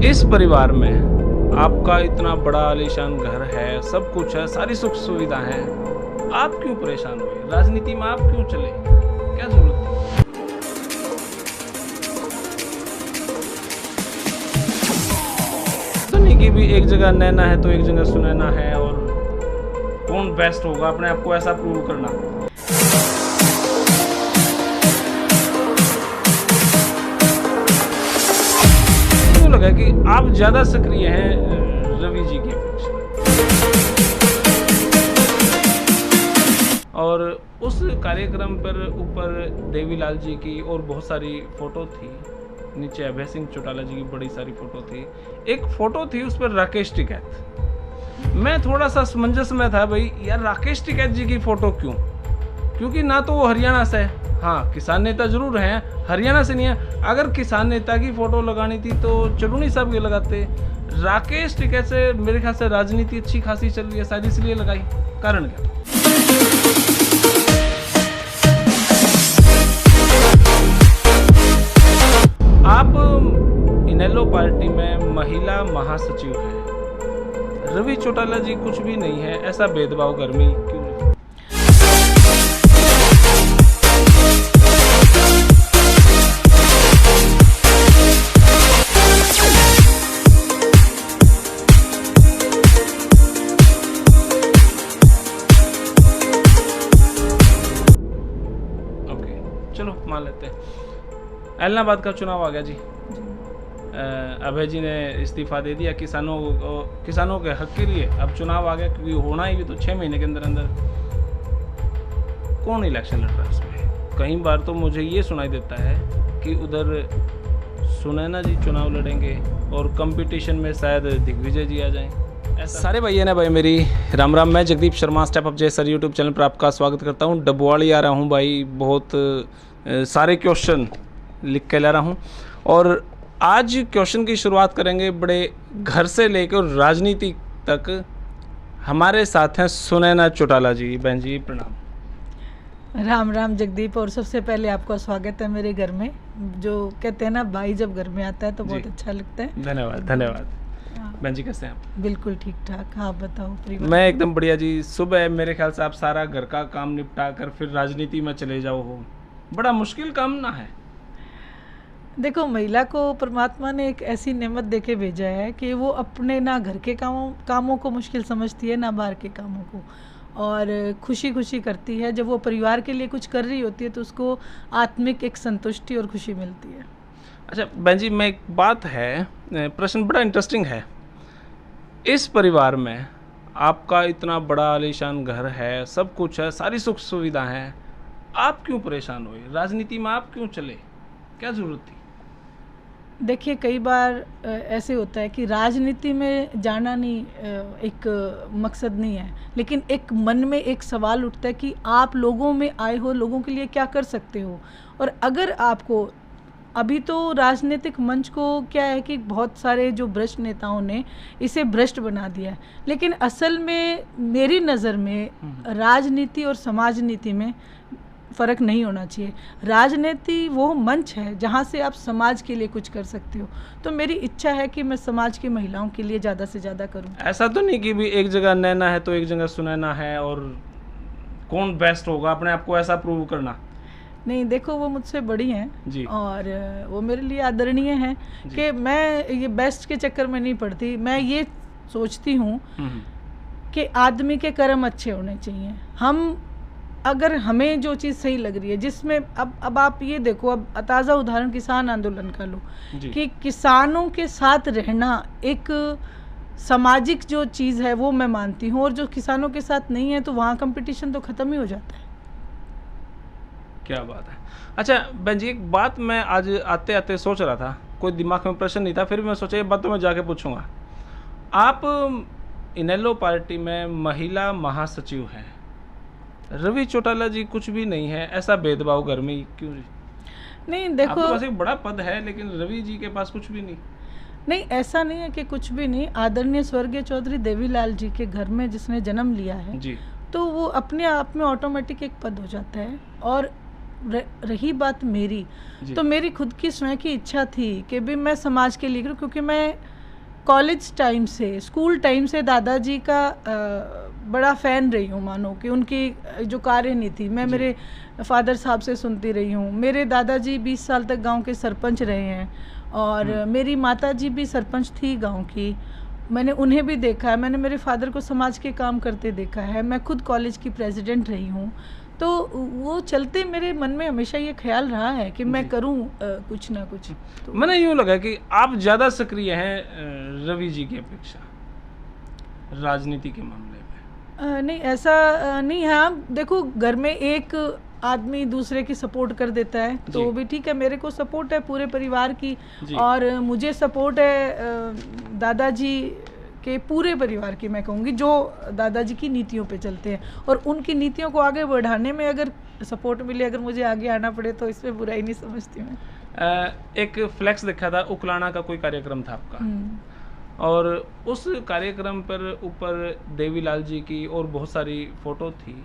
इस परिवार में आपका इतना बड़ा आलीशान घर है, सब कुछ है, सारी सुख सुविधा है, आप क्यों परेशान हुए? राजनीति में आप क्यों चले? क्या जरूरत थी? तो नहीं कि भी एक जगह नैना है तो एक जगह सुनैना है, और कौन बेस्ट होगा अपने आप को ऐसा प्रूव करना। क्यों लगा कि आप ज्यादा सक्रिय हैं रवि जी की अपेक्षा, और उस कार्यक्रम पर ऊपर देवीलाल जी की और बहुत सारी फोटो थी, नीचे अभय सिंह चौटाला जी की बड़ी सारी फोटो थी, एक फोटो थी उस पर राकेश टिकैत। मैं थोड़ा सा असमंजस में था, भाई यार राकेश टिकैत जी की फोटो क्यों? क्योंकि ना तो वो हरियाणा से है, हाँ किसान नेता जरूर हैं, हरियाणा से नहीं है। अगर किसान नेता की फोटो लगानी थी तो चलूनी साहब के लगाते। राकेश टिकैत से मेरे ख्याल से राजनीति अच्छी खासी चल रही है, शायद इसलिए लगाई। कारण क्या? आप इनेलो पार्टी में महिला महासचिव हैं, रवि चौटाला जी कुछ भी नहीं है, ऐसा भेदभाव घर में क्यों नहीं? ओके चलो मान लेते हैं। इलाहाबाद का चुनाव आ गया जी, अभय जी ने इस्तीफा दे दिया किसानों के हक के लिए। अब चुनाव आ गया, क्योंकि होना ही भी तो 6 महीने के अंदर अंदर। कौन इलेक्शन लड़ रहा है इसमें? कई बार तो मुझे ये सुनाई देता है कि उधर सुनैना जी चुनाव लड़ेंगे और कंपटीशन में शायद दिग्विजय जी आ जाएं। सारे भैया ने भाई मेरी राम राम। मैं जगदीप शर्मा स्टेप अप जय सर यूट्यूब चैनल पर आपका स्वागत करता हूँ। डबवाड़ी आ रहा हूँ भाई, बहुत सारे क्वेश्चन लिख के ला रहा हूँ, और आज क्वेश्चन की शुरुआत करेंगे बड़े घर से लेकर राजनीति तक। हमारे साथ हैं सुनैना चौटाला जी। बहन जी प्रणाम। राम राम जगदीप, और सबसे पहले आपका स्वागत है मेरे घर में। जो कहते हैं ना भाई जब घर में आता है तो बहुत अच्छा लगता है। धन्यवाद धन्यवाद। बहन जी कैसे हैं आप? बिल्कुल ठीक ठाक, आप बताओ परिवार? मैं एकदम बढ़िया जी। सुबह मेरे ख्याल से आप सारा घर का काम निपटा कर फिर राजनीति में चले जाओ हो, बड़ा मुश्किल काम ना है? देखो, महिला को परमात्मा ने एक ऐसी नेमत देके भेजा है कि वो अपने ना घर के कामों को मुश्किल समझती है, ना बाहर के कामों को, और खुशी खुशी करती है। जब वो परिवार के लिए कुछ कर रही होती है तो उसको आत्मिक एक संतुष्टि और खुशी मिलती है। अच्छा बहन जी, मैं एक बात है, प्रश्न बड़ा इंटरेस्टिंग है। इस परिवार में आपका इतना बड़ा आलीशान घर है, सब कुछ है, सारी सुख सुविधा है, आप क्यों परेशान हुए? राजनीति में आप क्यों चले? क्या जरूरत थी? देखिए, कई बार ऐसे होता है कि राजनीति में जाना नहीं एक मकसद नहीं है, लेकिन एक मन में एक सवाल उठता है कि आप लोगों में आए हो, लोगों के लिए क्या कर सकते हो। और अगर आपको अभी तो राजनीतिक मंच को क्या है कि बहुत सारे जो भ्रष्ट नेताओं ने इसे भ्रष्ट बना दिया है, लेकिन असल में मेरी नज़र में राजनीति और समाज नीति में फ़र्क नहीं होना चाहिए। राजनीति वो मंच है जहाँ से आप समाज के लिए कुछ कर सकते हो। तो मेरी इच्छा है कि मैं समाज की महिलाओं के लिए ज़्यादा से ज़्यादा करूँ। ऐसा तो नहीं कि भी एक जगह नैना है तो एक जगह सुनैना है, और कौन बेस्ट होगा अपने आप को ऐसा प्रूव करना। नहीं, देखो वो मुझसे बड़ी हैं जी, और वो मेरे लिए आदरणीय हैं कि मैं ये बेस्ट के चक्कर में नहीं पड़ती। मैं ये सोचती हूँ कि आदमी के कर्म अच्छे होने चाहिए। हम अगर हमें जो चीज़ सही लग रही है, जिसमें अब आप ये देखो, अब ताज़ा उदाहरण किसान आंदोलन का लो कि किसानों के साथ रहना एक सामाजिक जो चीज़ है वो मैं मानती हूँ, और जो किसानों के साथ नहीं है तो वहाँ कंपटीशन तो ख़त्म ही हो जाता है। क्या बात है। अच्छा बहन जी, एक बात मैं आज आते आते सोच रहा था, कोई दिमाग में प्रश्न नहीं था, फिर भी मैं सोचा ये बात तो मैं जाके पूछूंगा। आप इनेलो पार्टी में महिला महासचिव हैं, रवि चौटाला जी कुछ भी नहीं है, ऐसा भेदभाव घर में क्यों? नहीं देखो, आपके पास एक बड़ा पद है लेकिन रवि जी के पास कुछ भी नहीं। नहीं, ऐसा नहीं है कि कुछ भी नहीं। आदरणीय स्वर्गीय चौधरी देवीलाल जी के घर में जिसने जन्म लिया है जी, तो वो अपने आप में ऑटोमेटिक एक पद हो जाता है। और रही बात मेरी, तो मेरी खुद की स्वयं की इच्छा थी कि भी मैं समाज के लिए करूं, क्योंकि मैं कॉलेज टाइम से, स्कूल टाइम से दादाजी का बड़ा फ़ैन रही हूँ। मानो कि उनकी जो कार्यनीति मैं मेरे फादर साहब से सुनती रही हूँ। मेरे दादाजी 20 साल तक गांव के सरपंच रहे हैं और मेरी माताजी भी सरपंच थी गांव की। मैंने उन्हें भी देखा है, मैंने मेरे फादर को समाज के काम करते देखा है। मैं खुद कॉलेज की प्रेसिडेंट रही हूँ, तो वो चलते मेरे मन में हमेशा ये ख्याल रहा है कि मैं करूँ कुछ ना कुछ। तो मैंने यूँ लगा कि आप ज़्यादा सक्रिय हैं रवि जी की अपेक्षा राजनीति के मामले में। नहीं, ऐसा नहीं है। आप देखो, घर में एक आदमी दूसरे की सपोर्ट कर देता है तो वो भी ठीक है। मेरे को सपोर्ट है पूरे परिवार की, और मुझे सपोर्ट है दादाजी के पूरे परिवार की, मैं कहूँगी, जो दादाजी की नीतियों पे चलते हैं। और उनकी नीतियों को आगे बढ़ाने में अगर सपोर्ट मिले, अगर मुझे आगे आना पड़े, तो इसमें बुराई नहीं समझती मैं। एक फ्लैक्स देखा था, उकलाना का कोई कार्यक्रम था आपका, और उस कार्यक्रम पर ऊपर देवीलाल जी की और बहुत सारी फ़ोटो थी,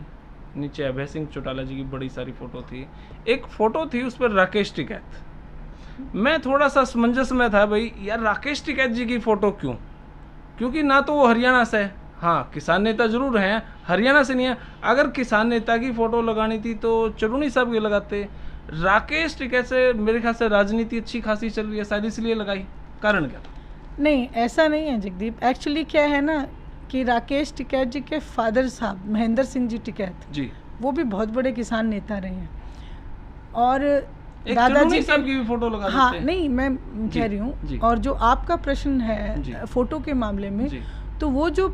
नीचे अभय सिंह चौटाला जी की बड़ी सारी फ़ोटो थी। एक फ़ोटो थी उस पर राकेश टिकैत। मैं थोड़ा सा असमंजस में था, भाई यार राकेश टिकैत जी की फ़ोटो क्यों? क्योंकि ना तो वो हरियाणा से है, हाँ किसान नेता जरूर हैं, हरियाणा से नहीं है। अगर किसान नेता की फ़ोटो लगानी थी तो चुरूनी साहब की लगाते। राकेश टिकैत से मेरे ख्याल से राजनीति अच्छी खासी चल रही है, शायद इसलिए लगाई। कारण क्या था? नहीं, ऐसा नहीं है जगदीप। एक्चुअली क्या है ना कि राकेश टिकैत जी के फादर साहब महेंद्र सिंह जी टिकैत जी, वो भी बहुत बड़े किसान नेता रहे हैं। और दादाजी साहब की भी फोटो लगा हाँ देते हैं। नहीं, मैं कह रही हूँ। और जो आपका प्रश्न है फोटो के मामले में, तो वो जो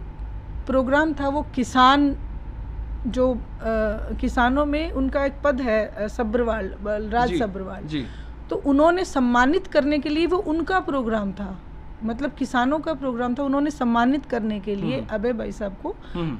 प्रोग्राम था वो किसान, जो किसानों में उनका एक पद है सब्रवाल, बलराज सब्रवाल जी, तो उन्होंने सम्मानित करने के लिए, वो उनका प्रोग्राम था, मतलब किसानों का प्रोग्राम था। उन्होंने सम्मानित करने के लिए अबे भाई साहब को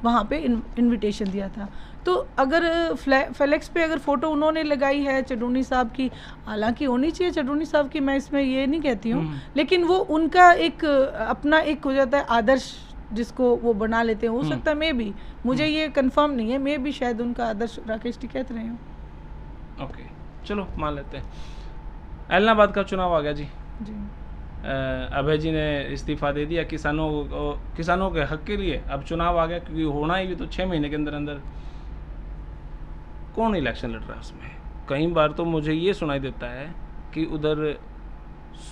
वहाँ पे इनविटेशन दिया था। तो अगर फ्लेक्स पे अगर फोटो उन्होंने लगाई है चडूनी साहब की, हालांकि होनी चाहिए चडूनी साहब की, मैं इसमें ये नहीं कहती हूँ, लेकिन वो उनका एक अपना एक हो जाता है आदर्श, जिसको वो बना लेते हैं। हो सकता है मैं भी, मुझे ये कंफर्म नहीं है, मैं भी शायद उनका आदर्श राकेश टिकैत रहे हूँ। ओके, चलो मान लेते हैं। एलनाबाद का चुनाव आ गया जी। अभय जी ने इस्तीफा दे दिया किसानों के हक के लिए। अब चुनाव आ गया, क्योंकि होना ही भी तो 6 महीने के अंदर अंदर। कौन इलेक्शन लड़ रहा है उसमें? कई बार तो मुझे ये सुनाई देता है कि उधर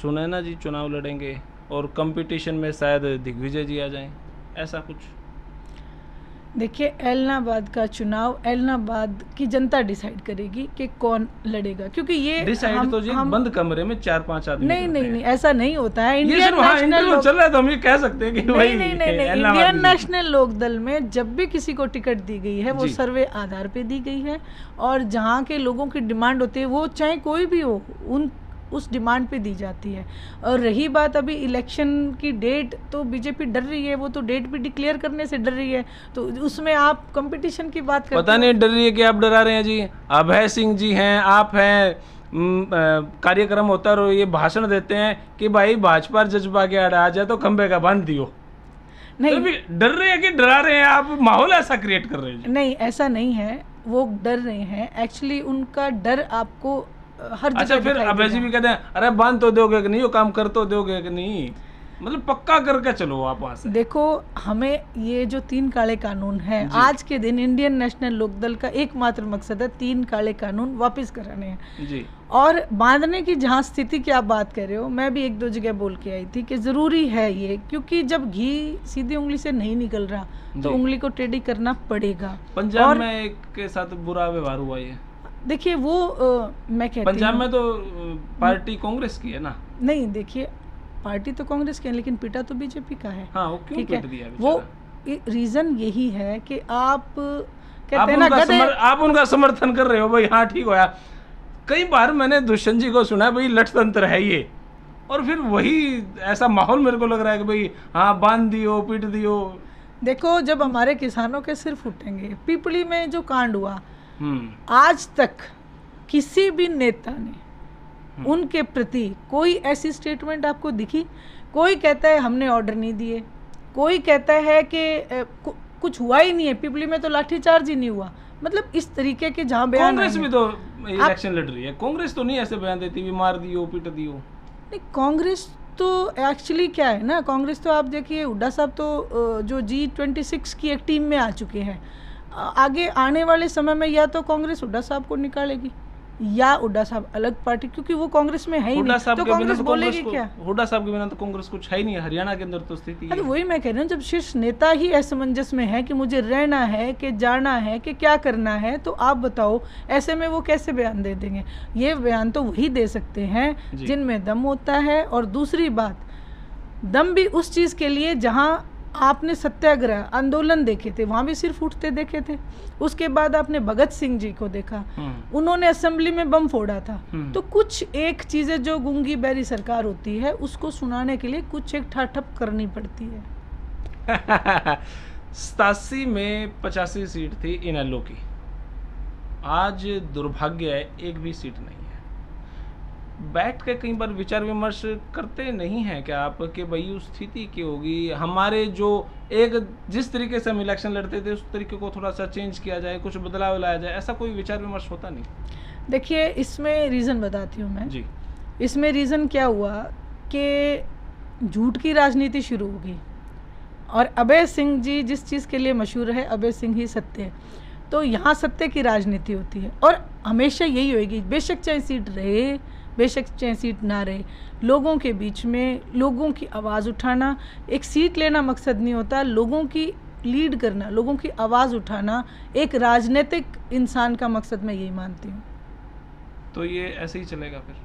सुनैना जी चुनाव लड़ेंगे और कंपटीशन में शायद दिग्विजय जी आ जाएं, ऐसा कुछ। देखिए, एलनाबाद का चुनाव एलनाबाद की जनता डिसाइड करेगी कि कौन लड़ेगा, क्योंकि ये डिसाइड तो जी बंद कमरे में 4-5 आदमी नहीं, ऐसा नहीं होता है। इंडियन नेशनल चल रहा है तो हम ये कह सकते हैं कि नहीं, इंडियन नेशनल लोकदल में जब भी किसी को टिकट दी गई है, वो सर्वे आधार पे दी गई है, और जहाँ के लोगों की डिमांड होती है, वो चाहे कोई भी हो, उस डिमांड पे दी जाती है। और रही बात अभी इलेक्शन की डेट, तो बीजेपी डर रही है, वो तो डेट भी डिक्लेयर करने से डर रही है, तो उसमें आप कंपटीशन की बात करते पता नहीं डर रही है कि आप डरा रहे हैं जी। अभय सिंह जी हैं, आप हैं, कार्यक्रम होता है और ये भाषण देते हैं कि भाई भाजपा जज्बा के आ जाए तो खंबे का बांध दियो। नहीं, तो डर रहे हैं कि डरा रहे हैं आप? माहौल ऐसा क्रिएट कर रहे हैं? नहीं, ऐसा नहीं है, वो डर रहे हैं। एक्चुअली उनका डर आपको हर जगह। अच्छा, फिर अभय जी भी कहते हैं अरे बांध तो दोगे कि नहीं, वो काम कर तो दोगे कि नहीं, मतलब पक्का करके चलो आप वहां से। देखो, हमें ये जो 3 काले कानून है, आज के दिन इंडियन नेशनल लोकदल का एकमात्र मकसद है 3 काले कानून वापस कराने हैं जी। और बांधने की जहाँ स्थिति की आप बात कर रहे हो, मैं भी 1-2 जगह बोल के आई थी कि जरूरी है ये, क्योंकि जब घी सीधी उंगली से नहीं निकल रहा तो उंगली को टेढ़ी करना पड़ेगा। पंजाब में एक के साथ बुरा व्यवहार हुआ है। देखिए, वो मैं कहती हूँ पंजाब में तो पार्टी कांग्रेस की है ना। नहीं, देखिए, पार्टी तो कांग्रेस की है, लेकिन पिटा तो बीजेपी का है। हाँ, वो क्यों पिट दिया? वो रीजन यही है कि आप कहते हैं ना, आप उनका समर्थन कर रहे हो भाई। हाँ, ठीक होया। कई बार मैंने दुष्यंत जी को सुना भाई लठतंत्र है ये, और फिर वही ऐसा माहौल मेरे को लग रहा है कि भाई हाँ बांध दियो, पीट दियो। देखो, जब हमारे किसानों के सिर फूटेंगे, पिपली में जो कांड हुआ, आज तक किसी भी नेता ने उनके प्रति कोई ऐसी स्टेटमेंट आपको दिखी? कोई कहता है हमने ऑर्डर नहीं दिए, कोई कहता है कि कुछ हुआ ही नहीं है, पिपली में तो लाठीचार्ज ही नहीं हुआ, मतलब इस तरीके के जहाँ बयान कांग्रेस आएंगे। भी तो इलेक्शन लड़ रही है, कांग्रेस तो नहीं ऐसे बयान देती भी मार दियो पीट दियो। नहीं, कांग्रेस तो एक्चुअली क्या है ना, कांग्रेस तो आप देखिए हुड्डा साहब तो जो G26 की एक टीम में आ चुके हैं। आगे आने वाले समय में या तो कांग्रेस हुड्डा साहब को निकालेगी या हुड्डा साहब अलग पार्टी, क्योंकि वो कांग्रेस में है ही हुड्डा नहीं, साहब तो के बिना कांग्रेस तो बोलेगी कांग्रेस क्या? को, हुड्डा साहब के बिना तो कांग्रेस कुछ है ही नहीं है। हरियाणा के अंदर तो स्थिति अरे है। वही मैं कह रही हूँ, जब शीर्ष नेता ही असमंजस में है कि मुझे रहना है कि जाना है कि क्या करना है, तो आप बताओ ऐसे में वो कैसे बयान दे देंगे? ये बयान तो वही दे सकते हैं जी। जिनमें दम होता है। और दूसरी बात, दम भी उस चीज़ के लिए जहाँ आपने सत्याग्रह आंदोलन देखे थे, वहाँ भी सिर फूटते देखे थे। उसके बाद आपने भगत सिंह जी को देखा, उन्होंने असेंबली में बम फोड़ा था। तो कुछ एक चीज़ें जो गूंगी बैरी सरकार होती है उसको सुनाने के लिए कुछ एक ठाठप करनी पड़ती है। 87 में 85 सीट थी इनेलो की, आज दुर्भाग्य है एक भी सीट नहीं है। बैठ के कई बार विचार विमर्श करते नहीं हैं क्या आप कि भाई उस स्थिति की होगी, हमारे जो एक जिस तरीके से हम इलेक्शन लड़ते थे उस तरीके को थोड़ा सा चेंज किया जाए, कुछ बदलाव लाया जाए, ऐसा कोई विचार विमर्श होता नहीं? देखिए, इसमें रीज़न बताती हूँ मैं जी। इसमें रीज़न क्या हुआ कि झूठ की राजनीति शुरू होगी और अभय सिंह जी जिस चीज़ के लिए मशहूर है, अभय सिंह ही सत्य है, तो यहाँ सत्य की राजनीति होती है और हमेशा यही होएगी। बेशक चाहे सीट रहे, बेशक चाहे सीट ना रहे, लोगों के बीच में लोगों की आवाज़ उठाना, एक सीट लेना मकसद नहीं होता, लोगों की लीड करना, लोगों की आवाज़ उठाना एक राजनीतिक इंसान का मकसद मैं यही मानती हूँ। तो ये ऐसे ही चलेगा फिर?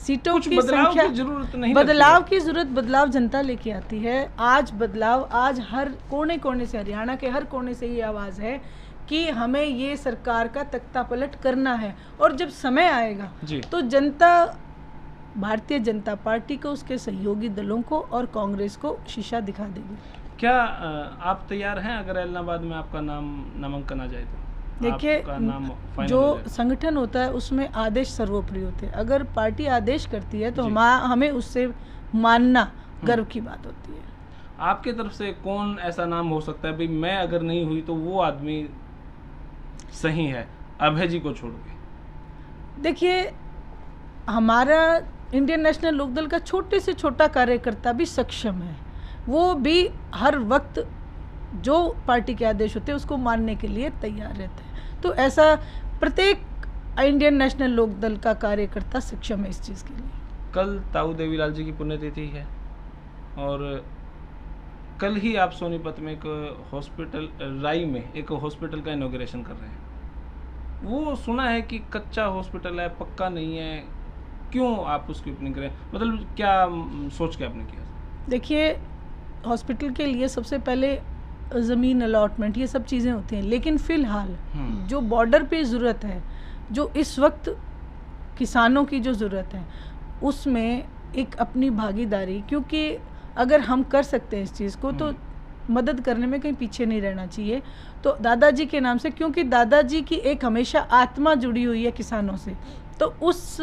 सीटों कुछ की बदलाव संख्या की जरूरत नहीं बदलाव लगती की जरूरत बदलाव जनता लेके आती है। आज बदलाव, आज हर कोने कोने से, हरियाणा के हर कोने से ये आवाज़ है कि हमें ये सरकार का तख्ता पलट करना है। और जब समय आएगा जी। तो जनता भारतीय जनता पार्टी को, उसके सहयोगी दलों को और कांग्रेस को शीशा दिखा देगी। क्या आप तैयार हैं अगर इलाहाबाद में आपका नाम नामांकन आ जाए तो? देखिए, आपका नाम फाइनल जो हो जाए? संगठन होता है उसमें आदेश सर्वोपरि होते हैं। अगर पार्टी आदेश करती है तो जी। हमें उससे मानना गर्व की बात होती है। आपके तरफ से कौन ऐसा नाम हो सकता है भाई मैं अगर नहीं हुई तो वो आदमी सही है अभय जी को छोड़ के? देखिए, हमारा इंडियन नेशनल लोकदल का छोटे से छोटा कार्यकर्ता भी सक्षम है, वो भी हर वक्त जो पार्टी के आदेश होते हैं उसको मानने के लिए तैयार रहता है। तो ऐसा प्रत्येक इंडियन नेशनल लोकदल का कार्यकर्ता सक्षम है इस चीज़ के लिए। कल ताऊ देवीलाल जी की पुण्यतिथि है और कल ही आप सोनीपत में एक हॉस्पिटल, राई में एक हॉस्पिटल का इनॉग्रेशन कर रहे हैं। वो सुना है कि कच्चा हॉस्पिटल है, पक्का नहीं है, क्यों आप उसकी ओपनिंग करें? मतलब क्या सोच के आपने किया? देखिए, हॉस्पिटल के लिए सबसे पहले ज़मीन अलॉटमेंट ये सब चीज़ें होती हैं, लेकिन फ़िलहाल जो बॉर्डर पे ज़रूरत है, जो इस वक्त किसानों की जो ज़रूरत है, उसमें एक अपनी भागीदारी, क्योंकि अगर हम कर सकते हैं इस चीज़ को तो मदद करने में कहीं पीछे नहीं रहना चाहिए। तो दादाजी के नाम से, क्योंकि दादाजी की एक हमेशा आत्मा जुड़ी हुई है किसानों से, तो उस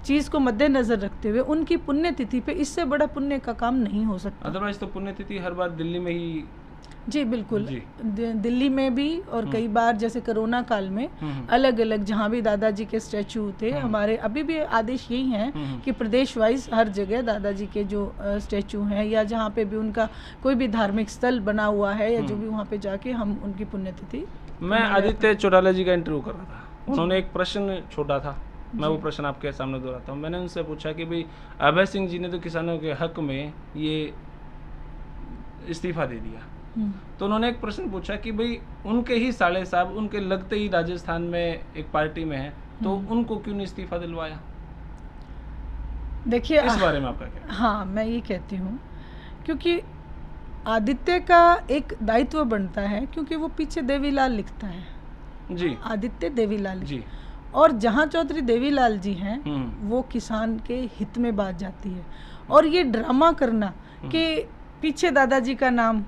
चीज़ को मद्देनज़र रखते हुए उनकी पुण्यतिथि पे इससे बड़ा पुण्य का काम नहीं हो सकता। अदरवाइज तो पुण्यतिथि हर बार दिल्ली में ही। जी बिल्कुल, जी। दिल्ली में भी और कई बार जैसे कोरोना काल में अलग अलग जहाँ भी दादाजी के स्टैचू थे, हमारे अभी भी आदेश यही हैं कि प्रदेश वाइज हर जगह दादाजी के जो स्टैचू हैं या जहाँ पे भी उनका कोई भी धार्मिक स्थल बना हुआ है या जो भी, वहाँ पे जाके हम उनकी पुण्यतिथि। मैं आदित्य चौटाला जी का इंटरव्यू कर रहा था, उन्होंने एक प्रश्न छोड़ा था, मैं वो प्रश्न आपके सामने दोहराता हूँ। मैंने उनसे पूछा कि भाई अभय सिंह जी ने तो किसानों के हक में ये इस्तीफा दे दिया, तो उन्होंने एक प्रश्न पूछा कि भाई उनके ही साले साहब उनके लगते ही राजस्थान में एक पार्टी में है, तो उनको क्यों नहीं इस्तीफा दिलवाया? देखिए, इस बारे में आपका क्या? हाँ, मैं ये कहती हूँ क्योंकि आदित्य का एक दायित्व बनता है, क्योंकि वो पीछे देवीलाल लिखता है जी, आदित्य देवीलाल जी, और जहाँ चौधरी देवीलाल जी हैं वो किसान के हित में बात जाती है। और ये ड्रामा करना कि पीछे दादाजी का नाम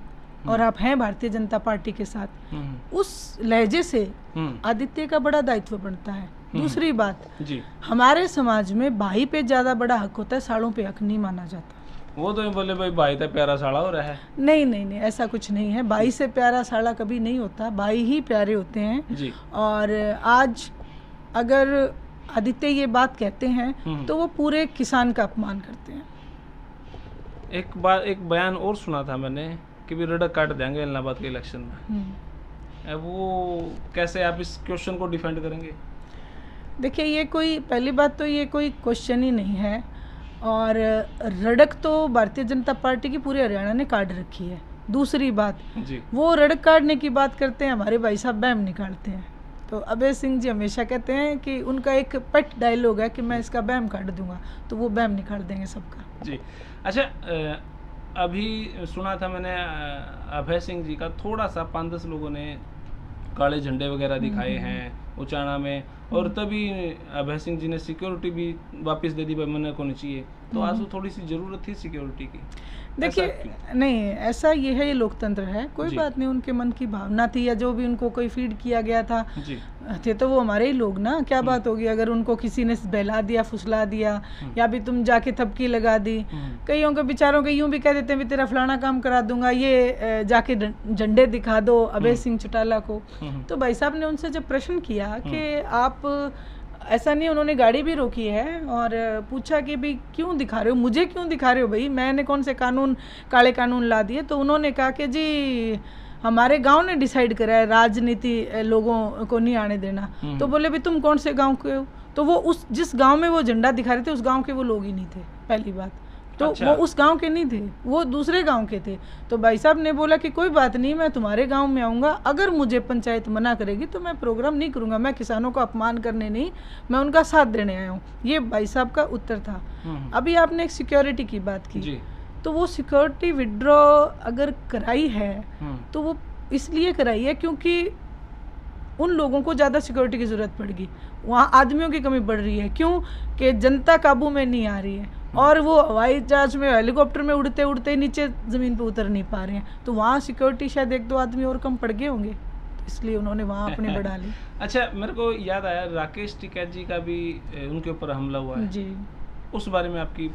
और आप हैं भारतीय जनता पार्टी के साथ, उस लहजे से आदित्य का बड़ा दायित्व बनता है। दूसरी बात, जी, हमारे समाज में भाई पे ज़्यादा बड़ा हक होता है, साड़ों पे हक नहीं माना जाता। वो तो बोले भाई भाई तो प्यारा साला हो रहा है। नहीं नहीं नहीं, ऐसा कुछ नहीं है। भाई से प्यारा साला कभी नहीं होता, भाई ही प्यारे होते हैं जी। और आज अगर आदित्य ये बात कहते हैं तो वो पूरे किसान का अपमान करते हैं। एक बयान और सुना था मैंने कि भी रड़क काट देंगे इलाहाबाद के इलेक्शन में। अब वो कैसे आप इस क्वेश्चन को डिफेंड करेंगे? देखिए, ये कोई, पहली बात तो ये कोई क्वेश्चन ही नहीं है, और रड़क तो भारतीय जनता पार्टी की पूरे हरियाणा ने काट रखी है। दूसरी बात जी, वो रड़क काटने की बात करते हैं, हमारे भाई साहब बैम निकालते हैं। तो अभय सिंह जी हमेशा कहते हैं कि उनका एक पेट डायलॉग है कि मैं इसका बैम काट दूंगा, तो वो बैम निकाल देंगे सबका। जी। अच्छा, अभी सुना था मैंने अभय सिंह जी का थोड़ा सा 5-10 लोगों ने काले झंडे वगैरह दिखाए हैं उचाना में, और तभी अभय सिंह जी ने सिक्योरिटी भी वापस दे दी, भाई मना को नहीं चाहिए। तो आज तो थोड़ी सी ज़रूरत थी सिक्योरिटी की। देखिए, नहीं, ऐसा ये है, ये लोकतंत्र है, कोई बात नहीं, उनके मन की भावना थी या जो भी उनको कोई फीड किया गया था जी, थे तो वो हमारे ही लोग ना, क्या बात होगी अगर उनको किसी ने बहला दिया, फुसला दिया, या भी तुम जाके थपकी लगा दी। कईयों के बेचारों के यूं भी कह देते हैं भी तेरा फलाना काम करा दूंगा, ये जाके झंडे दिखा दो अभय सिंह चौटाला को। तो भाई साहब ने उनसे जब प्रश्न किया कि आप, ऐसा नहीं, उन्होंने गाड़ी भी रोकी है और पूछा कि भाई क्यों दिखा रहे हो, मुझे क्यों दिखा रहे हो भाई, मैंने कौन से कानून, काले कानून ला दिए? तो उन्होंने कहा कि जी हमारे गांव ने डिसाइड करा है, राजनीति लोगों को नहीं आने देना। तो बोले भी तुम कौन से गांव के हो? तो वो उस जिस गांव में वो झंडा दिखा रहे थे उस गांव के वो लोग ही नहीं थे, पहली बात तो। अच्छा। वो उस गांव के नहीं थे, वो दूसरे गांव के थे। तो भाई साहब ने बोला कि कोई बात नहीं, मैं तुम्हारे गांव में आऊँगा, अगर मुझे पंचायत मना करेगी तो मैं प्रोग्राम नहीं करूँगा, मैं किसानों को अपमान करने नहीं, मैं उनका साथ देने आया हूँ। ये भाई साहब का उत्तर था। अभी आपने एक सिक्योरिटी की बात की जी। तो वो सिक्योरिटी विड्रॉ अगर कराई है तो वो इसलिए कराई है क्योंकि उन लोगों को ज़्यादा सिक्योरिटी की ज़रूरत पड़ेगी, वहाँ आदमियों की कमी बढ़ रही है। क्यों? कि जनता काबू में नहीं आ रही है और वो हवाई जहाज में, हेलीकॉप्टर में उड़ते उड़ते नीचे ज़मीन पे उतर नहीं पा रहे हैं, तो वहाँ सिक्योरिटी शायद 1-2 आदमी और कम पड़ गए होंगे, इसलिए उन्होंने वहाँ अपनी बढ़ा ली। अच्छा, मेरे को याद आया राकेश टिकैत जी का भी उनके ऊपर हमला हुआ है जी, उस बारे में आपकी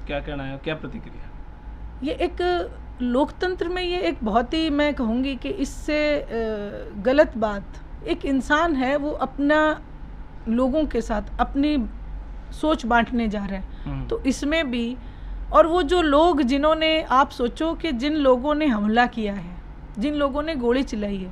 क्या कहना है, क्या प्रतिक्रिया? ये एक लोकतंत्र में ये एक बहुत ही, मैं कहूँगी कि इससे गलत बात, एक इंसान है वो अपना लोगों के साथ अपनी सोच बांटने जा रहा है, तो इसमें भी, और वो जो लोग जिन्होंने, आप सोचो कि जिन लोगों ने हमला किया है, जिन लोगों ने गोली चलाई है,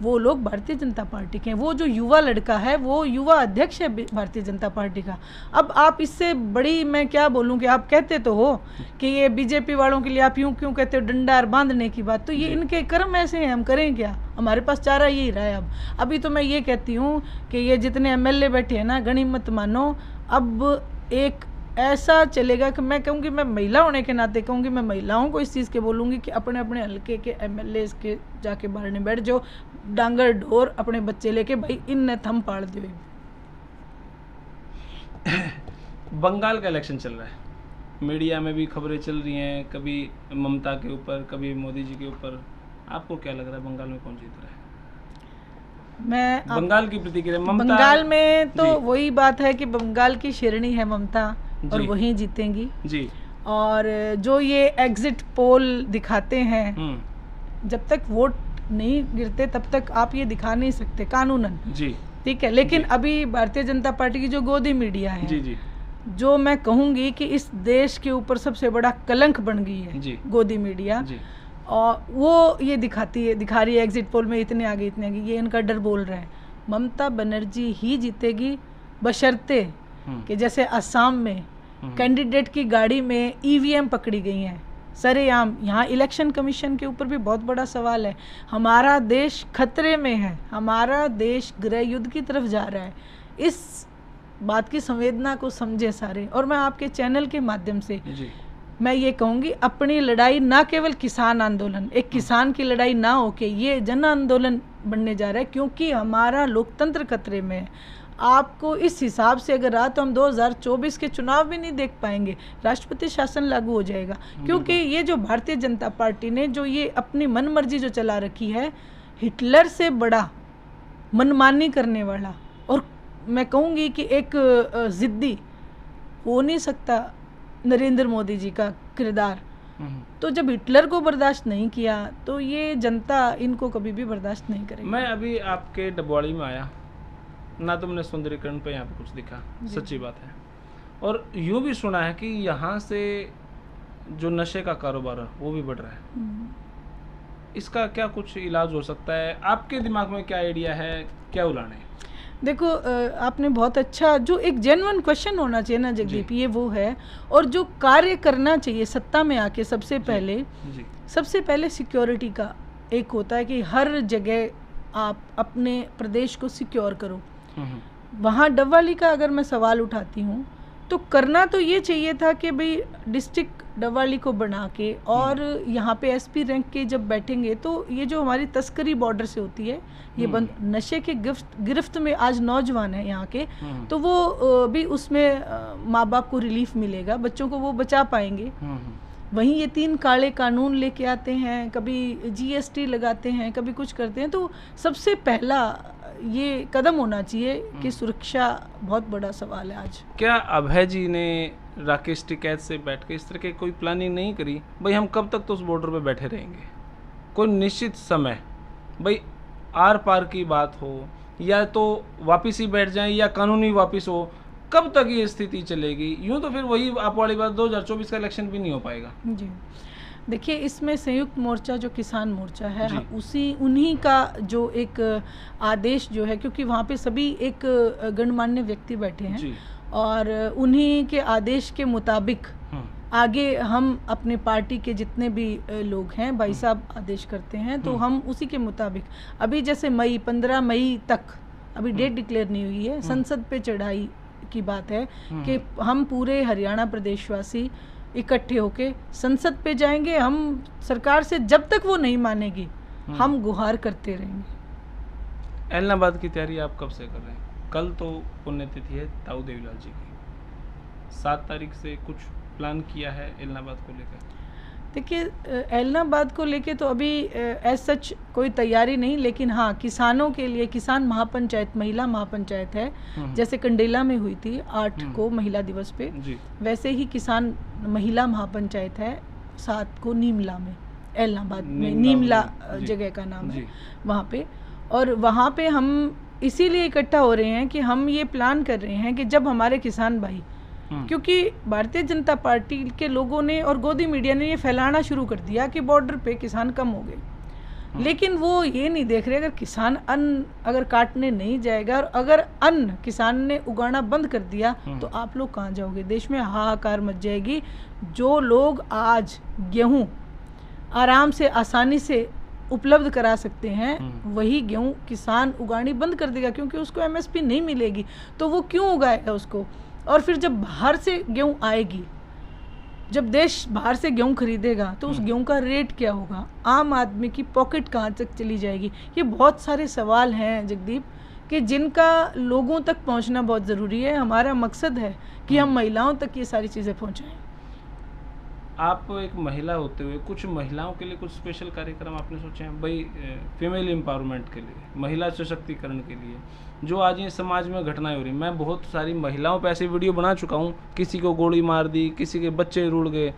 वो लोग भारतीय जनता पार्टी के हैं। वो जो युवा लड़का है वो युवा अध्यक्ष है भारतीय जनता पार्टी का। अब आप इससे बड़ी, मैं क्या बोलूं, कि आप कहते तो हो कि ये बीजेपी वालों के लिए आप यूं क्यों कहते हो डंडा बांधने की बात, तो ये इनके कर्म ऐसे हैं, हम करें क्या, हमारे पास चारा यही रहा है। अब अभी तो मैं ये कहती हूँ कि ये जितने एमएलए बैठे हैं ना, गनीमत मानो, अब एक ऐसा चलेगा कि मैं कहूँगी, मैं महिला होने के नाते कहूँगी, मैं महिलाओं को इस चीज़ के बोलूँगी कि अपने अपने हल्के के एमएलए के जाके बाहर नहीं बैठ जाओ, डांगर ढोर अपने बच्चे लेके, भाई इनने थम पाड़ दियो। बंगाल का इलेक्शन चल रहा है, मीडिया में भी खबरें चल रही हैं, कभी ममता के ऊपर, कभी मोदी जी के ऊपर। आपको क्या लग रहा है बंगाल में कौन जीत रहा है? बंगाल की प्रतिक्रिया, ममता बंगाल में तो वही बात है कि बंगाल की शेरनी है ममता, और वही जीतेंगी जी। और जो ये एग्जिट पोल दिखाते हैं, जब तक वोट नहीं गिरते तब तक आप ये दिखा नहीं सकते कानूनन जी, ठीक है। लेकिन अभी भारतीय जनता पार्टी की जो गोदी मीडिया है जी जी, जो मैं कहूँगी कि इस देश के ऊपर सबसे बड़ा कलंक बन गई है जी, गोदी मीडिया जी। और वो ये दिखा रही है एग्जिट पोल में इतने आगे इतने आगे, ये इनका डर बोल रहा है। ममता बनर्जी ही जीतेगी, बशर्ते कि जैसे असम में कैंडिडेट की गाड़ी में ईवीएम पकड़ी गई हैं सरेआम। यहाँ इलेक्शन कमीशन के ऊपर भी बहुत बड़ा सवाल है। हमारा देश खतरे में है, हमारा देश गृह युद्ध की तरफ जा रहा है। इस बात की संवेदना को समझे सारे, और मैं आपके चैनल के माध्यम से मैं ये कहूँगी, अपनी लड़ाई ना केवल किसान आंदोलन, एक किसान की लड़ाई ना होके ये जन आंदोलन बनने जा रहा है, क्योंकि हमारा लोकतंत्र खतरे में है। आपको इस हिसाब से अगर रहा तो हम 2024 के चुनाव भी नहीं देख पाएंगे, राष्ट्रपति शासन लागू हो जाएगा। क्योंकि ये जो भारतीय जनता पार्टी ने जो ये अपनी मनमर्जी जो चला रखी है, हिटलर से बड़ा मनमानी करने वाला, और मैं कहूँगी कि एक ज़िद्दी हो नहीं सकता नरेंद्र मोदी जी का किरदार, तो जब हिटलर को बर्दाश्त नहीं किया तो ये जनता इनको कभी भी बर्दाश्त नहीं करेगी। मैं अभी आपके डबवाड़ी में आया ना, तो मैंने सुंदरीकरण पे यहाँ पे कुछ दिखा, सच्ची बात है। और यूँ भी सुना है कि यहाँ से जो नशे का कारोबार है वो भी बढ़ रहा है। इसका क्या कुछ इलाज हो सकता है? आपके दिमाग में क्या आइडिया है, क्या उलाने? देखो, आपने बहुत अच्छा, जो एक जेन्युइन क्वेश्चन होना चाहिए ना जगदीप, ये वो है। और जो कार्य करना चाहिए सत्ता में आके, सबसे पहले सिक्योरिटी का एक होता है कि हर जगह आप अपने प्रदेश को सिक्योर करो। वहाँ डबवाली का अगर मैं सवाल उठाती हूँ तो करना तो ये चाहिए था कि भाई डिस्ट्रिक्ट डबवाली को बना के, और यहाँ पे एसपी रैंक के जब बैठेंगे तो ये जो हमारी तस्करी बॉर्डर से होती है, ये बंद, नशे के गिरफ्त में आज नौजवान है यहाँ के, तो वो भी उसमें माँ बाप को रिलीफ मिलेगा, बच्चों को वो बचा पाएंगे। वहीं ये 3 काले कानून लेके आते हैं, कभी जीएसटी लगाते हैं, कभी कुछ करते हैं। तो सबसे पहला ये कदम होना चाहिए कि सुरक्षा बहुत बड़ा सवाल है आज। क्या अभय जी ने राकेश टिकैत से बैठ के इस तरह की कोई प्लानिंग नहीं करी? भाई हम कब तक तो उस बॉर्डर पे बैठे रहेंगे, कोई निश्चित समय, भाई आर पार की बात हो या तो वापिस ही बैठ जाएं या कानूनी वापिस हो, कब तक ये स्थिति चलेगी? यूँ तो फिर वही आप वाली बात, 2024 का इलेक्शन भी नहीं हो पाएगा। जी देखिए, इसमें संयुक्त मोर्चा जो किसान मोर्चा है, उन्हीं का जो एक आदेश जो है, क्योंकि वहाँ पे सभी एक गणमान्य व्यक्ति बैठे हैं और उन्हीं के आदेश के मुताबिक आगे हम अपने पार्टी के जितने भी लोग हैं, भाई साहब आदेश करते हैं तो हम उसी के मुताबिक, अभी जैसे 15 मई तक अभी डेट डिक्लेयर नहीं हुई है, संसद पे चढ़ाई की बात है कि हम पूरे हरियाणा प्रदेशवासी इकट्ठे होके संसद पे जाएंगे। हम सरकार से जब तक वो नहीं मानेगी हम गुहार करते रहेंगे। ऐलनाबाद की तैयारी आप कब से कर रहे हैं? कल तो पुण्यतिथि है ताऊ देवीलाल जी की, 7 तारीख से कुछ प्लान किया है ऐलनाबाद को लेकर? देखिए, ऐलनाबाद को लेके तो अभी एज सच कोई तैयारी नहीं, लेकिन हाँ किसानों के लिए किसान महापंचायत, महिला महापंचायत है, जैसे कंडेला में हुई थी 8 को महिला दिवस पे, वैसे ही किसान महिला महापंचायत है 7 को नीमला में, ऐलनाबाद में नीमला जगह का नाम है वहाँ पे। और वहाँ पे हम इसीलिए इकट्ठा हो रहे हैं कि हम ये प्लान कर रहे हैं कि जब हमारे किसान भाई, क्योंकि भारतीय जनता पार्टी के लोगों ने और गोदी मीडिया ने ये फैलाना शुरू कर दिया कि बॉर्डर पे किसान कम हो गए, लेकिन वो ये नहीं देख रहे अगर किसान अन्न अगर काटने नहीं जाएगा और अगर अन्न किसान ने उगाना बंद कर दिया तो आप लोग कहाँ जाओगे? देश में हाहाकार मच जाएगी। जो लोग आज गेहूँ आराम से आसानी से उपलब्ध करा सकते हैं, वही गेहूँ किसान उगानी बंद कर देगा, क्योंकि उसको एमएसपी नहीं मिलेगी तो वो क्यों उगाएगा उसको? और फिर जब बाहर से गेहूँ आएगी, जब देश बाहर से गेहूँ खरीदेगा तो उस गेहूँ का रेट क्या होगा? आम आदमी की पॉकेट कहाँ तक चली जाएगी? ये बहुत सारे सवाल हैं जगदीप कि जिनका लोगों तक पहुँचना बहुत ज़रूरी है। हमारा मकसद है कि हम महिलाओं तक ये सारी चीज़ें पहुँचाएं। आप एक महिला होते हुए कुछ महिलाओं के लिए कुछ स्पेशल कार्यक्रम आपने सोचे हैं? भाई फीमेल एम्पावरमेंट के लिए, महिला सशक्तिकरण के लिए, जो आज ये समाज में घटनाएं हो रही, मैं बहुत सारी महिलाओं पे ऐसी वीडियो बना चुका हूँ, किसी को गोली मार दी, किसी के बच्चे रुड़ गए,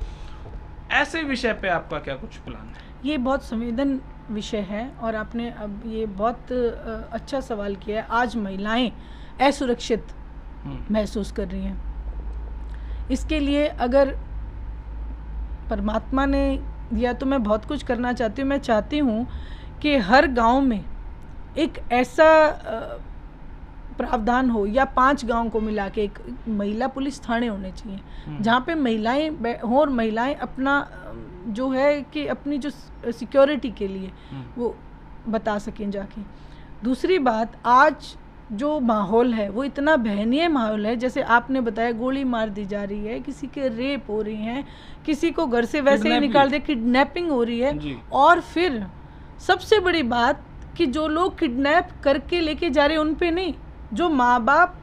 ऐसे विषय पे आपका क्या कुछ प्लान है? ये बहुत संवेदन विषय है और आपने अब ये बहुत अच्छा सवाल किया है। आज महिलाएं असुरक्षित महसूस कर रही हैं। इसके लिए अगर परमात्मा ने दिया तो मैं बहुत कुछ करना चाहती हूँ। मैं चाहती हूँ कि हर गांव में एक ऐसा प्रावधान हो या 5 गांव को मिला के एक महिला पुलिस थाने होने चाहिए जहाँ पे महिलाएं हों और महिलाएं अपना जो है कि अपनी जो सिक्योरिटी के लिए वो बता सकें जाके। दूसरी बात, आज जो माहौल है वो इतना भयानक माहौल है, जैसे आपने बताया गोली मार दी जा रही है, किसी के रेप हो रही हैं, किसी को घर से वैसे ही निकाल दे, किडनैपिंग हो रही है। और फिर सबसे बड़ी बात कि जो लोग किडनैप करके लेके जा रहे हैं उन पे नहीं, जो माँ बाप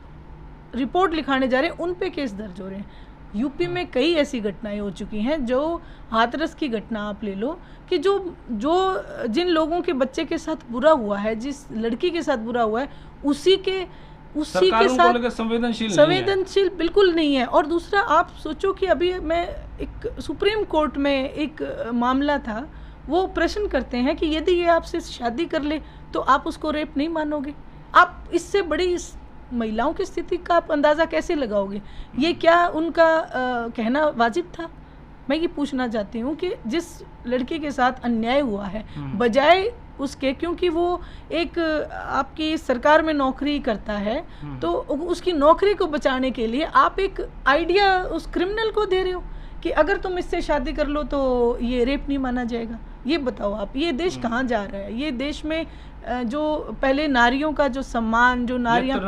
रिपोर्ट लिखाने जा रहे हैं उन पे केस दर्ज हो रहे हैं। यूपी में कई ऐसी घटनाएं हो चुकी हैं, जो हाथरस की घटना आप ले लो कि जो जिन लोगों के बच्चे के साथ बुरा हुआ है, जिस लड़की के साथ बुरा हुआ है, उसी के उसी सरकार के उनको साथ लेकर संवेदनशील बिल्कुल नहीं है। और दूसरा, आप सोचो कि अभी मैं एक सुप्रीम कोर्ट में एक मामला था, वो प्रश्न करते हैं कि यदि ये आपसे शादी कर ले तो आप उसको रेप नहीं मानोगे। आप इससे बड़ी महिलाओं की स्थिति का आप अंदाज़ा कैसे लगाओगे? ये क्या उनका कहना वाजिब था? मैं ये पूछना चाहती हूँ कि जिस लड़की के साथ अन्याय हुआ है, बजाय उसके, क्योंकि वो एक आपकी सरकार में नौकरी करता है, तो उसकी नौकरी को बचाने के लिए आप एक आइडिया उस क्रिमिनल को दे रहे हो कि अगर तुम इससे शादी कर लो तो ये रेप नहीं माना जाएगा। ये बताओ आप, ये देश कहाँ जा रहा है? ये देश में जो पहले नारियों का जो सम्मान, जो नारियां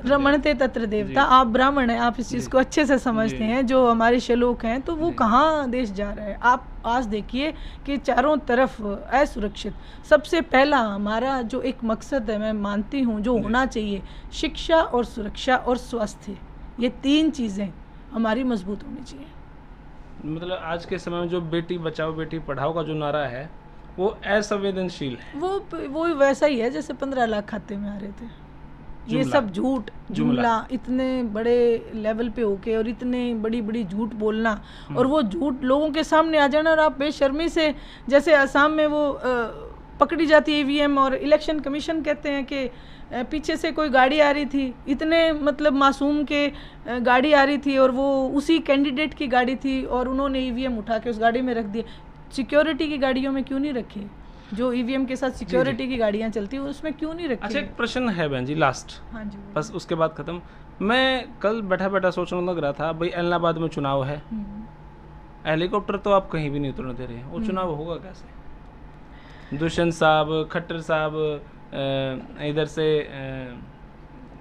रमणते तत्र देवता, आप ब्राह्मण हैं, आप इस चीज़ को अच्छे से समझते हैं, जो हमारे श्लोक हैं, तो वो कहाँ देश जा रहा है? आप आज देखिए कि चारों तरफ असुरक्षित। सबसे पहला हमारा जो एक मकसद है, मैं मानती हूँ, जो होना चाहिए, शिक्षा और सुरक्षा और स्वास्थ्य, ये 3 चीज़ें हमारी मजबूत होनी चाहिए। मतलब आज के समय में जो बेटी बचाओ बेटी पढ़ाओ का जो नारा है वो असंवेदनशील है। वो वैसा ही है जैसे 15 लाख खाते में आ रहे थे। ये सब झूठ जुमला, इतने बड़े लेवल पे होके और इतने बड़ी बड़ी झूठ बोलना, और वो झूठ लोगों के सामने आ जाना, और आप बेशर्मी से, जैसे असम में वो पकड़ी जाती है ईवीएम, और इलेक्शन कमीशन कहते हैं कि पीछे से कोई गाड़ी आ रही थी, इतने मतलब मासूम के गाड़ी आ रही थी और वो उसी कैंडिडेट की गाड़ी थी, और उन्होंने ईवीएम उठा के उस गाड़ी में रख दिए। सिक्योरिटी की गाड़ियों में क्यों नहीं रखे? जो ईवीएम के साथ सिक्योरिटी की गाड़ियां चलती है उसमें क्यों नहीं रखे? अच्छा, एक प्रश्न है बहन जी, लास्ट। हाँ जी, बस उसके बाद खत्म। मैं कल बैठा बैठा सोचने लग रहा था, भाई इलाहाबाद में चुनाव है, हेलीकॉप्टर तो आप कहीं भी नहीं उतरने दे रहे, वो चुनाव होगा कैसे? दुष्यंत साहब, खट्टर साहब, इधर से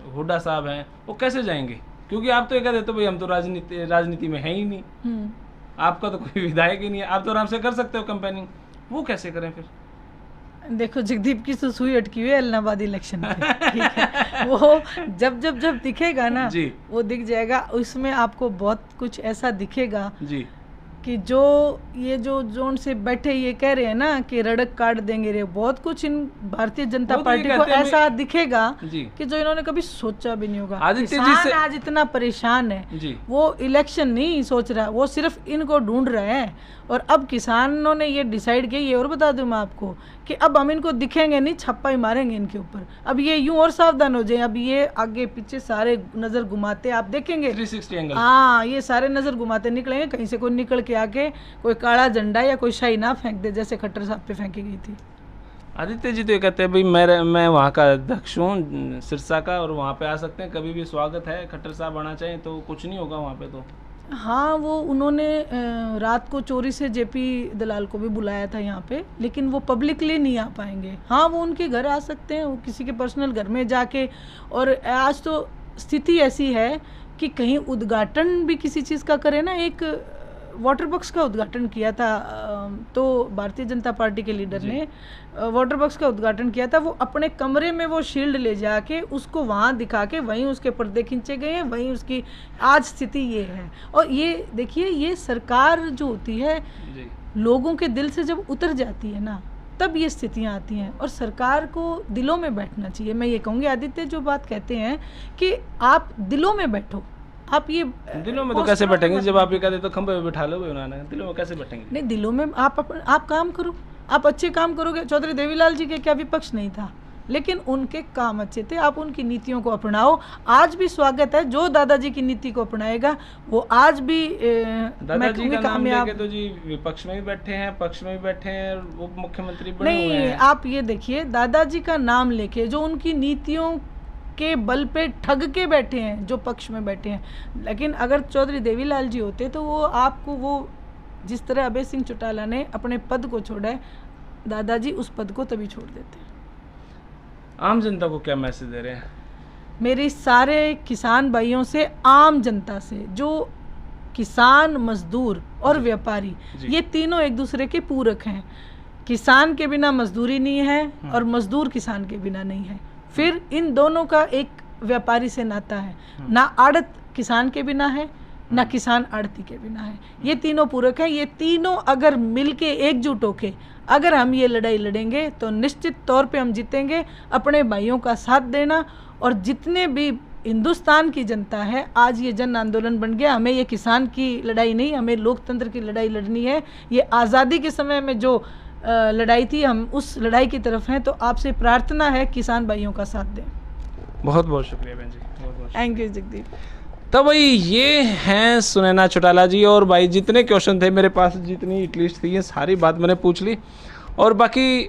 हुड्डा साहब हैं, वो कैसे जाएंगे? क्योंकि आप तो ये कह देते हो भाई हम तो राजनीति में है ही नहीं, आपका तो कोई विधायक ही नहीं है, आप तो आराम से कर सकते हो कैंपेनिंग, वो कैसे करें फिर? देखो, जगदीप की तो सुई अटकी हुई है इलाहाबाद इलेक्शन पे, ठीक है? वो जब दिखेगा ना जी, वो दिख जाएगा, उसमें आपको बहुत कुछ ऐसा दिखेगा जी कि जो ये जो जोन से बैठे ये कह रहे हैं ना कि रड़क काट देंगे रे, बहुत कुछ इन भारतीय जनता पार्टी को ऐसा दिखेगा कि जो इन्होंने कभी सोचा भी नहीं होगा। किसान आज इतना परेशान है, वो इलेक्शन नहीं सोच रहा, वो सिर्फ इनको ढूंढ रहे हैं। और अब किसानों ने ये डिसाइड किया, ये और बता दूं मैं आपको, कि अब हम इनको दिखेंगे नहीं, छप्पा ही मारेंगे इनके ऊपर। अब ये यूं और सावधान हो जाए, अब ये आगे पीछे सारे नजर घुमाते आप देखेंगे, 360 एंगल, हाँ, ये सारे नजर घुमाते निकलेंगे, कहीं से कोई निकल के आके कोई काला झंडा या कोई शाही ना फेंक दे, जैसे खट्टर साहब पे फेंकी गई थी। आदित्य जी तो ये कहते हैं भाई मैं वहाँ का अध्यक्ष हूँ सिरसा का, और वहाँ पे आ सकते हैं, कभी भी स्वागत है, खट्टर साहब आना चाहिए, तो कुछ नहीं होगा वहाँ पे तो। हाँ, वो उन्होंने रात को चोरी से जेपी दलाल को भी बुलाया था यहाँ पे, लेकिन वो पब्लिकली नहीं आ पाएंगे। हाँ, वो उनके घर आ सकते हैं, वो किसी के पर्सनल घर में जाके। और आज तो स्थिति ऐसी है कि कहीं उद्घाटन भी किसी चीज़ का करे ना, एक वाटर बॉक्स का उद्घाटन किया था, तो भारतीय जनता पार्टी के लीडर ने वाटर बॉक्स का उद्घाटन किया था, वो अपने कमरे में वो शील्ड ले जाके उसको वहाँ दिखा के वहीं उसके पर्दे खींचे गए हैं, वहीं उसकी आज स्थिति ये है। और ये देखिए, ये सरकार जो होती है लोगों के दिल से जब उतर जाती है ना, तब ये स्थितियाँ आती हैं। और सरकार को दिलों में बैठना चाहिए। मैं ये कहूँगी, आदित्य जो बात कहते हैं कि आप दिलों में बैठो, आप ये दिलों में तो कैसे बैठेंगे जब आप ये कहते तो खंबे पे बैठा लो, दिलों में कैसे बैठेंगे? नहीं, दिलों में आप काम करो, आप अच्छे काम करोगे। चौधरी देवीलाल जी के क्या विपक्ष नहीं था, लेकिन उनके काम अच्छे थे, आप उनकी नीतियों को अपनाओ। आज भी स्वागत है, जो दादाजी की नीति को अपनाएगा वो आज भी दादाजी का नाम लेके तो जी विपक्ष में भी बैठे हैं, पक्ष में भी बैठे हैं, उप मुख्यमंत्री बने हुए हैं। आप ये देखिए, दादाजी का नाम लेके जो उनकी नीतियों के बल पे ठग के बैठे हैं, जो पक्ष में बैठे हैं। लेकिन अगर चौधरी देवीलाल जी होते तो वो आपको, वो जिस तरह अभय सिंह चौटाला ने अपने पद को छोड़ा है, दादाजी उस पद को तभी छोड़ देते हैं। आम जनता को क्या मैसेज दे रहे हैं? मेरे सारे किसान भाइयों से, आम जनता से, जो किसान, मजदूर और व्यापारी, ये तीनों एक दूसरे के पूरक हैं। किसान के बिना मजदूरी नहीं है और मजदूर किसान के बिना नहीं है। फिर इन दोनों का एक व्यापारी से नाता है, ना आड़त किसान के बिना है, ना किसान आड़ती के बिना है। ये तीनों पूरक हैं। ये तीनों अगर मिलके एकजुट होके अगर हम ये लड़ाई लड़ेंगे तो निश्चित तौर पे हम जीतेंगे। अपने भाइयों का साथ देना और जितने भी हिंदुस्तान की जनता है, आज ये जन आंदोलन बन गया। हमें ये किसान की लड़ाई नहीं, हमें लोकतंत्र की लड़ाई लड़नी है। ये आज़ादी के समय में जो लड़ाई थी, हम उस लड़ाई की तरफ हैं। तो आपसे प्रार्थना है किसान भाइयों का साथ दें। बहुत बहुत शुक्रिया बहन जी, बहुत बहुत। Thank you Jagdeep. तो भाई ये हैं सुनैना चौटाला जी। और भाई जितने क्वेश्चन थे मेरे पास, जितनी हिटलिस्ट थी, ये सारी बात मैंने पूछ ली। और बाकी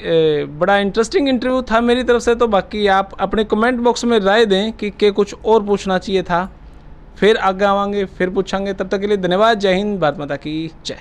बड़ा इंटरेस्टिंग इंटरव्यू था मेरी तरफ से। तो बाकी आप अपने कमेंट बॉक्स में राय दें कि कुछ और पूछना चाहिए था, फिर आगे आवांगे, फिर पूछांगे। तब तक के लिए धन्यवाद। जय हिंद, भारत माता की जय।